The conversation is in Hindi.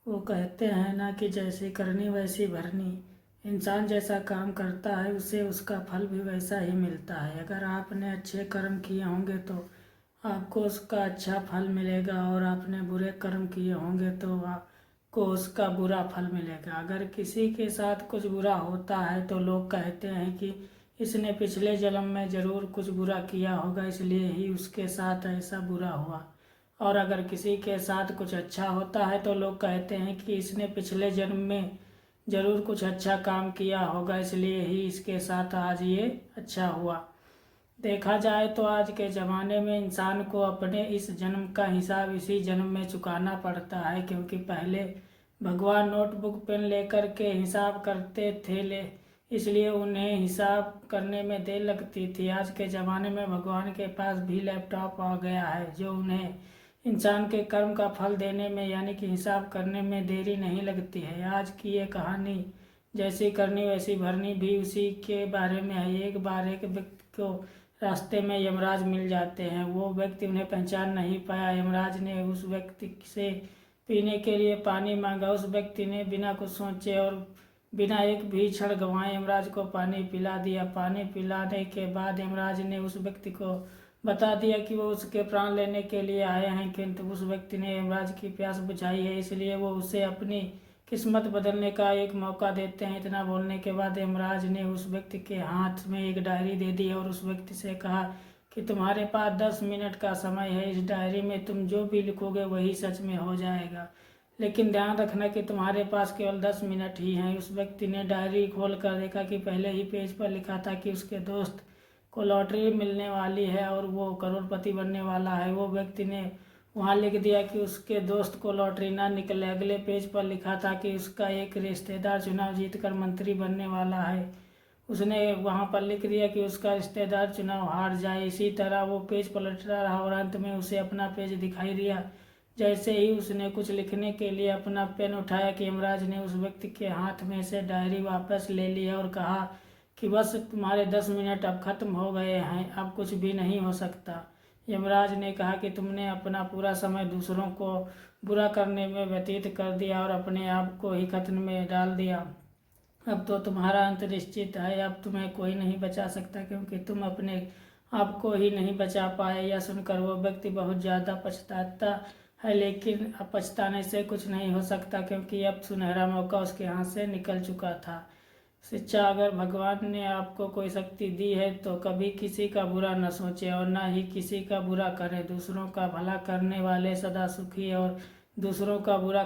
वो कहते हैं ना कि जैसी करनी वैसी भरनी। इंसान जैसा काम करता है उसे उसका फल भी वैसा ही मिलता है। अगर आपने अच्छे कर्म किए होंगे तो आपको उसका अच्छा फल मिलेगा, और आपने बुरे कर्म किए होंगे तो आपको उसका बुरा फल मिलेगा। अगर किसी के साथ कुछ बुरा होता है तो लोग कहते हैं कि इसने पिछले जन्म में ज़रूर कुछ बुरा किया होगा, इसलिए ही उसके साथ ऐसा बुरा हुआ। और अगर किसी के साथ कुछ अच्छा होता है तो लोग कहते हैं कि इसने पिछले जन्म में ज़रूर कुछ अच्छा काम किया होगा, इसलिए ही इसके साथ आज ये अच्छा हुआ। देखा जाए तो आज के ज़माने में इंसान को अपने इस जन्म का हिसाब इसी जन्म में चुकाना पड़ता है, क्योंकि पहले भगवान नोटबुक पेन लेकर के हिसाब करते थे इसलिए उन्हें हिसाब करने में देर लगती थी। आज के ज़माने में भगवान के पास भी लैपटॉप आ गया है, जो उन्हें इंसान के कर्म का फल देने में यानी कि हिसाब करने में देरी नहीं लगती है। आज की ये कहानी जैसी करनी वैसी भरनी भी उसी के बारे में है। एक बार एक व्यक्ति को रास्ते में यमराज मिल जाते हैं। वो व्यक्ति उन्हें पहचान नहीं पाया। यमराज ने उस व्यक्ति से पीने के लिए पानी मांगा। उस व्यक्ति ने बिना कुछ सोचे और बिना एक भी क्षण गंवाए यमराज को पानी पिला दिया। पानी पिलाने के बाद यमराज ने उस व्यक्ति को बता दिया कि वो उसके प्राण लेने के लिए आए हैं, किंतु उस व्यक्ति ने यमराज की प्यास बुझाई है, इसलिए वो उसे अपनी किस्मत बदलने का एक मौका देते हैं। इतना बोलने के बाद यमराज ने उस व्यक्ति के हाथ में एक डायरी दे दी और उस व्यक्ति से कहा कि तुम्हारे पास 10 मिनट का समय है। इस डायरी में तुम जो भी लिखोगे वही सच में हो जाएगा, लेकिन ध्यान रखना कि तुम्हारे पास केवल 10 मिनट ही हैं। उस व्यक्ति ने डायरी खोल कर देखा कि पहले ही पेज पर लिखा था कि उसके दोस्त को लॉटरी मिलने वाली है और वो करोड़पति बनने वाला है। वो व्यक्ति ने वहाँ लिख दिया कि उसके दोस्त को लॉटरी ना निकले। अगले पेज पर लिखा था कि उसका एक रिश्तेदार चुनाव जीतकर मंत्री बनने वाला है। उसने वहाँ पर लिख दिया कि उसका रिश्तेदार चुनाव हार जाए। इसी तरह वो पेज पलटता रहा और अंत में उसे अपना पेज दिखाई दिया। जैसे ही उसने कुछ लिखने के लिए अपना पेन उठाया कि यमराज ने उस व्यक्ति के हाथ में से डायरी वापस ले लिया और कहा कि बस तुम्हारे 10 मिनट अब खत्म हो गए हैं, अब कुछ भी नहीं हो सकता। यमराज ने कहा कि तुमने अपना पूरा समय दूसरों को बुरा करने में व्यतीत कर दिया और अपने आप को ही खतरे में डाल दिया। अब तो तुम्हारा अंत निश्चित है। अब तुम्हें कोई नहीं बचा सकता, क्योंकि तुम अपने आप को ही नहीं बचा पाए। यह सुनकर वो व्यक्ति बहुत ज़्यादा पछताता है, लेकिन अब पछताने से कुछ नहीं हो सकता, क्योंकि अब सुनहरा मौका उसके हाथ से निकल चुका था। शिक्षा: अगर भगवान ने आपको कोई शक्ति दी है तो कभी किसी का बुरा न सोचें और न ही किसी का बुरा करें। दूसरों का भला करने वाले सदा सुखी और दूसरों का बुरा